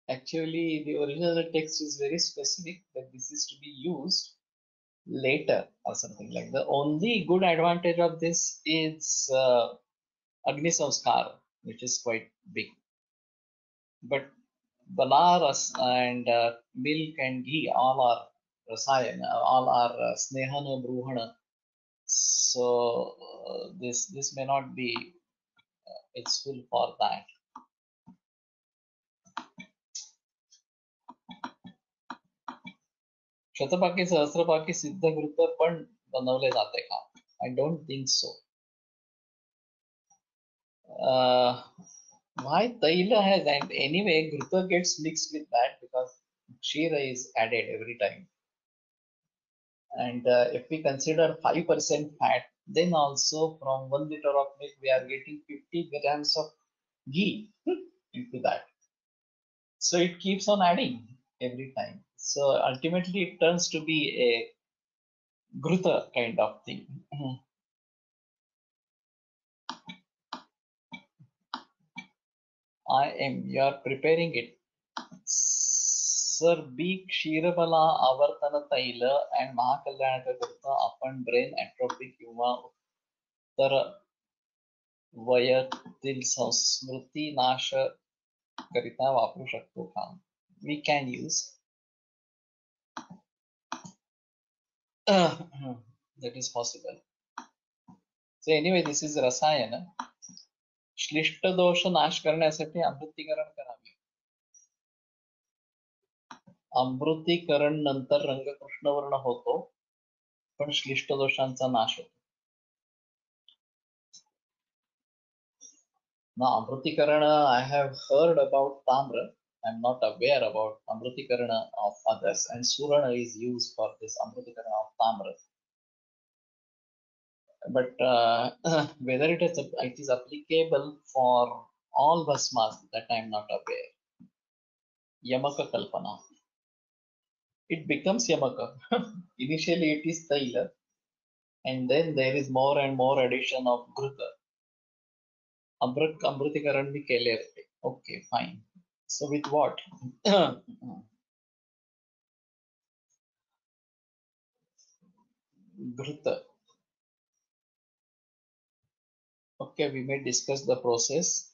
Actually, the original text is very specific that this is to be used later or something like that. The only good advantage of this is Agni Samskar, which is quite big. But Banaras and milk and ghee all are rasayan, all are snehana, bruhana. So this may not be useful for that. शतपाकी सहस्त्रपाकी सिद्ध घृत पण बनवले जाते का? I don't think so. Why Taila has, and anyway Ghrita gets mixed with that because Kshira is added every time. And if we consider 5% fat, then also from 1 liter of milk we are getting 50 grams of ghee into that. So it keeps on adding every time. So ultimately it turns to be a Ghrita kind of thing. You are preparing it. Sir B Ksheerabala avartana taila and महाकल्याणकरिता आपण brain ॲट्रोफी किंवा उत्तर वयातील संस्मृती नाश करिता वापरू शकतो का? We can use. That is possible. So anyway, this is रसायन. श्लिष्ट दोष नाश करण्यासाठी अमृतीकरण करावे. अमृतीकरण नंतर रंग कृष्णवर्ण होतो पण श्लिष्ट दोषांचा नाश होतो. Now Amrutikarana, I have heard about Tamra. I'm not aware about Amrutikarana of others, and Surana is used for this Amrutikarana of Tamra. But whether it is applicable for all Bhasmas, that I'm not aware. Yamaka Kalpana. It becomes Yamaka. Initially it is Taila, and then there is more and more addition of Ghrita. Amrutikaran bhi kele rehte. Okay, fine. So with what? Ghrita. Okay, we may discuss the process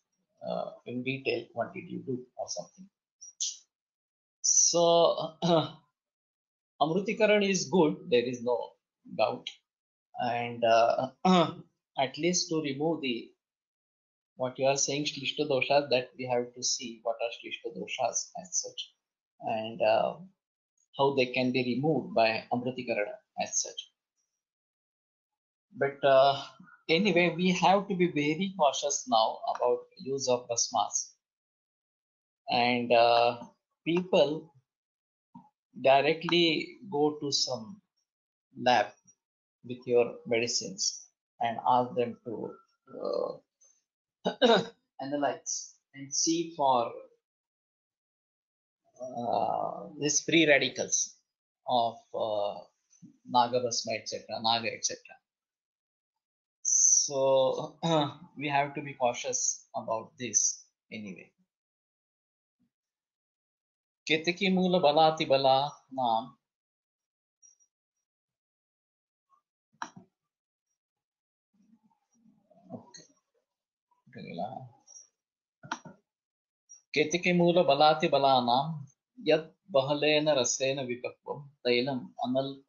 in detail. What did you do or something? So Amrutikaran is good, there is no doubt, and at least to remove the what you are saying Shlishta doshas, that we have to see what are Shlishta doshas as such, and how they can be removed by Amrutikarana as such. But anyway, we have to be very cautious now about use of Basmas, and people directly go to some lab with your medicines and ask them to analyze and see for these free radicals of Nagabhasma, etc., Naga, etc. So we have to be cautious about this anyway. Ketaki Mula Balati Bala Nam. Okay. केतिके मूल बलाति बलानां यत् बहलेन रसेन विपक्वं तैलम् अनल्प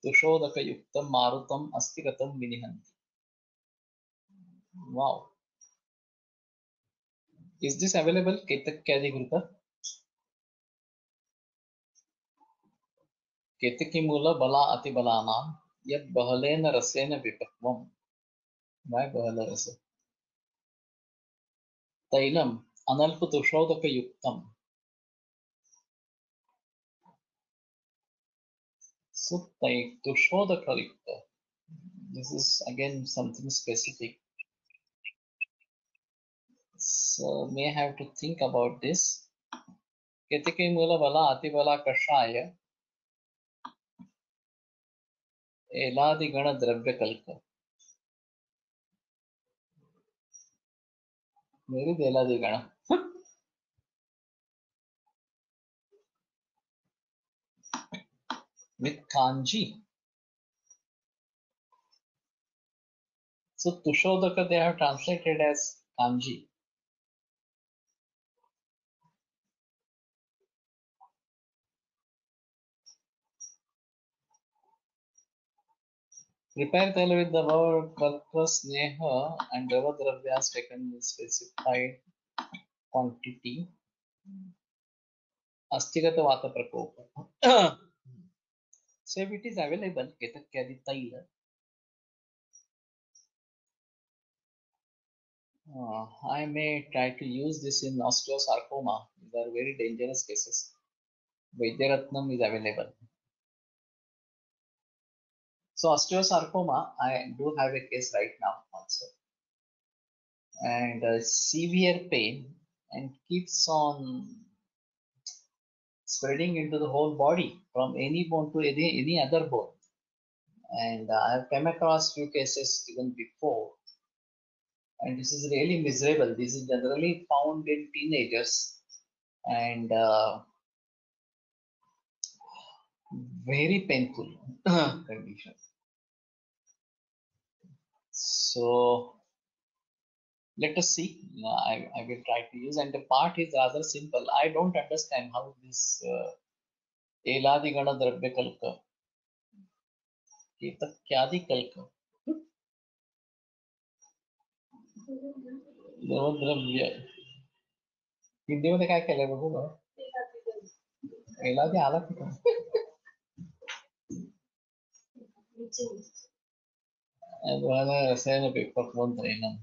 तुषोदकयुक्तं मारुतम् अस्ति गतं विनिहन्ति. Wow. Is this available? केतक्यादि कृत केतिके मूल बला अति बलानां यत् बहलेन रसेन विपक्वं. Why बहल रस? तैलम् अनल्प तुषोदकयुक्तं. So तुषोदकयुक्त. This is again something specific. So may have to think about this. केतिके मूल बला अति बला कषाय एलादिगण द्रव्य कल्प. मेरी एलादिगण with kanji. So Tushodaka they have translated as kanji. Prepare tel with the word kalpa sneha and Dava Dravyas taken in specified quantity. Astigata Vata Prakopa. So if it is available, Ketakyadi Taila. I may try to use this in osteosarcoma. These are very dangerous cases. Vaidyaratnam is available. So osteosarcoma, I do have a case right now also, and severe pain, and keeps on spreading into the whole body from any bone to any other bone. And I have come across few cases even before, and this is really miserable. This is generally found in teenagers, and very painful condition. So let us see. I will try to use, and the part is rather simple. I don't understand how this Eladigana Dravya Kalka, Ketakyadi Kalka, द्रव्य हिंदी मध्ये काय केलंय बघू बघ. एलादी आला कुठं? അതുപോലെ രസേന പിപ്പക്വം ത്രൈനം.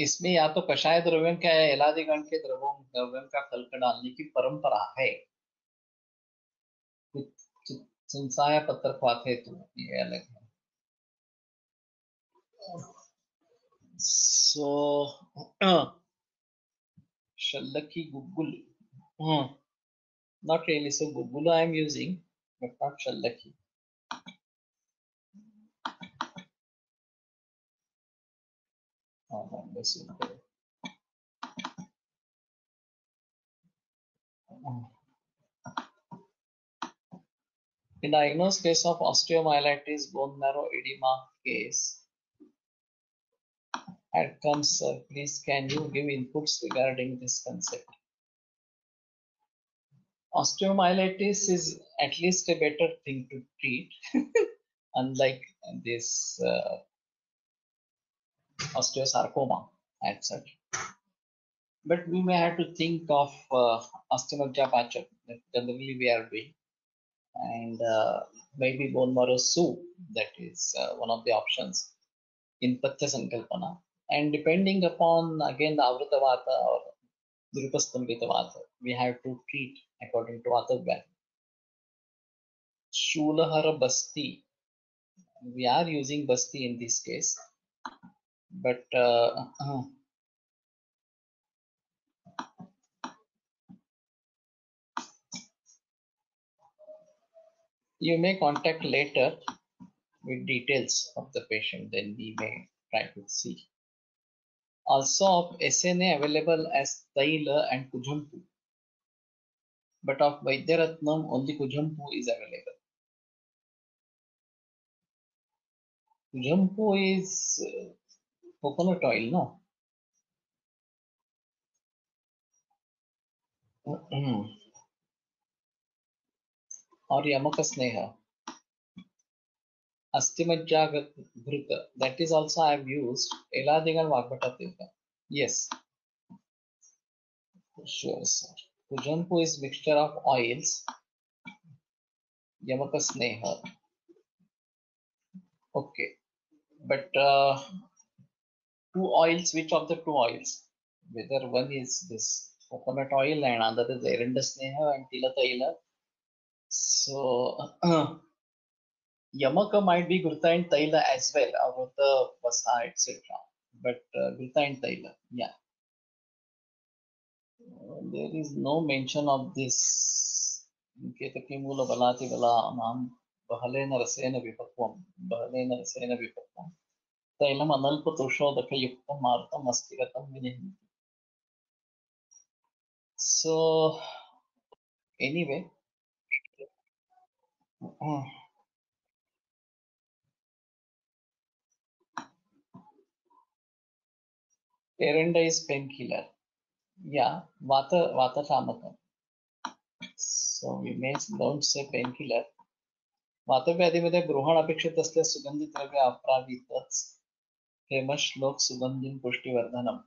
इसमें या तो कषाय द्रव्यम क्या है, एलादिगण के द्रव्यम का कल्क डालने की परंपरा है. सिंसाया पत्र ख्वाथे तो ये अलग है. So Shallaki Gugul. Not really. So Gugula I am using, but not Shallaki. This is In diagnosed case of osteomyelitis bone marrow edema case, outcomes, please can you give inputs regarding this concept? Osteomyelitis is at least a better thing to treat, unlike this osteosarcoma as such. But we may have to think of osteomyelitis patch-up that generally we are doing, and maybe bone marrow soup, that is one of the options in Patya Sankalpana. And depending upon again the Avritavata or Virupastambhita Vata, we have to treat according to Vata Vyadhi. Shulahara Basti, we are using Basti in this case, but you may contact later with details of the patient, then we may try to see. Also of SNA available as Taila and Kujampu, but of Vaidyaratnam only Kujampu is available. Kujampu is coconut oil, no? Or Yamaka Sneha. Astimajja Ghruta, that is also I have used. Eladigal Vagbata Tirtha. Yes, sure, sir. Kujampu is mixture of oils. Yamaka Sneha. Okay, but two oils, which of the two oils? Whether one is this coconut oil and another is Erinda Sneha and Tila Taila. So, Yamaka might be Ghruta and Taila as well, Avruta, Vasa, etc. But Ghruta and Taila, yeah. There is no mention of this. Ketaki Mula Balati Bala Nam Bahalena Rasena Vipakvam, Bahalena Rasena Vipakvam. Tailam Analpa Tushodaka Yukta Marta Mastiratam Vinihim. So, anyway, Erinda is painkiller. Yeah, Vata Shamakam. So we may don't say painkiller. वातव्याधीमध्ये गृहण अपेक्षित असल्यास सुगंधित द्रव्य वापरावीतच. Famous श्लोक सुगंधिम पुष्टिवर्धनम.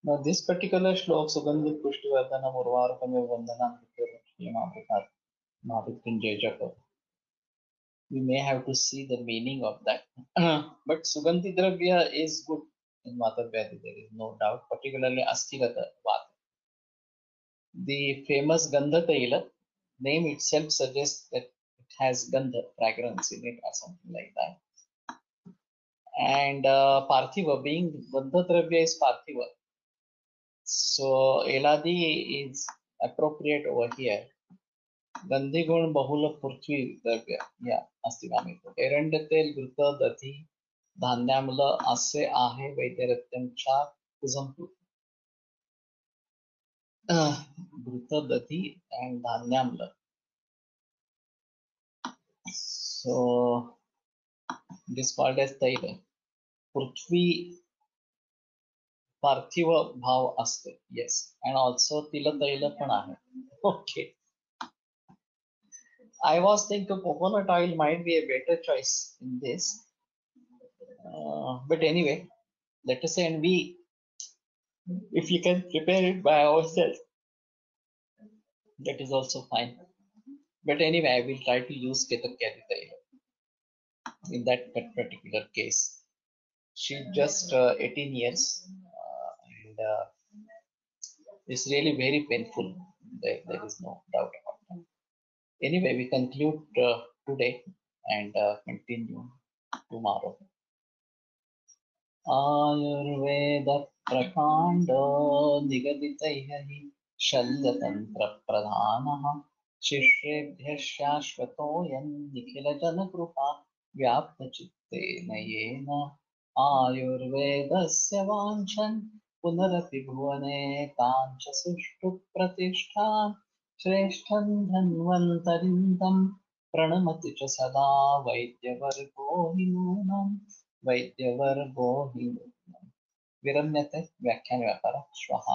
Now this particular shlok Sugandhim Pushtivardhanam Urvarukame Vandanam Mahavikrunjay Japa. We may have to see the meaning of that. But Sugandhi Dravya is good in Vata Vyadhi, there is no doubt, particularly Asthigata Vata. The famous Gandha Taila, name itself suggests that it has Gandha, fragrance in it or something like that. And Parthiva, being Gandha Dravya is Parthiva. So Eladi is appropriate over here. Gandhiguna Bahula Purthvi Dravya. Yeah, Astivamito. Erendatel Gruta Dati Dhanyamula Ase Ahe Vaidyarattam Cha Kuzampu. Gruta Dati and Dhanyamula. So this called as Taila. Prithvi Parthiva Bhav Aste. Yes. And also Tila Taila Panahe. Okay. I was thinking coconut oil might be a better choice in this. But anyway, let us say, and we, if you can prepare it by ourselves, that is also fine. But anyway, I will try to use Ketakya in that particular case. She's just 18 years and it's really very painful. There is no doubt about that. Anyway, we conclude today and continue tomorrow. Ayurveda प्रकांड निगदितैः शल्यतंत्र प्रधानः शिष्येभ्यः शाश्वतोऽयं निखिलजनकृपा व्याप्तचित्तेन येन आयुर्वेदस्य वाञ्छन् पुनरपि भुवने तां च सुष्ठु प्रतिष्ठां श्रेष्ठं धन्वन्तरिं तं प्रणमति च सदा वैद्यवर्गो हि नूनं वैद्यवर्गो हि नूनम् विरम्यते व्याख्यानव्यापारः श्वः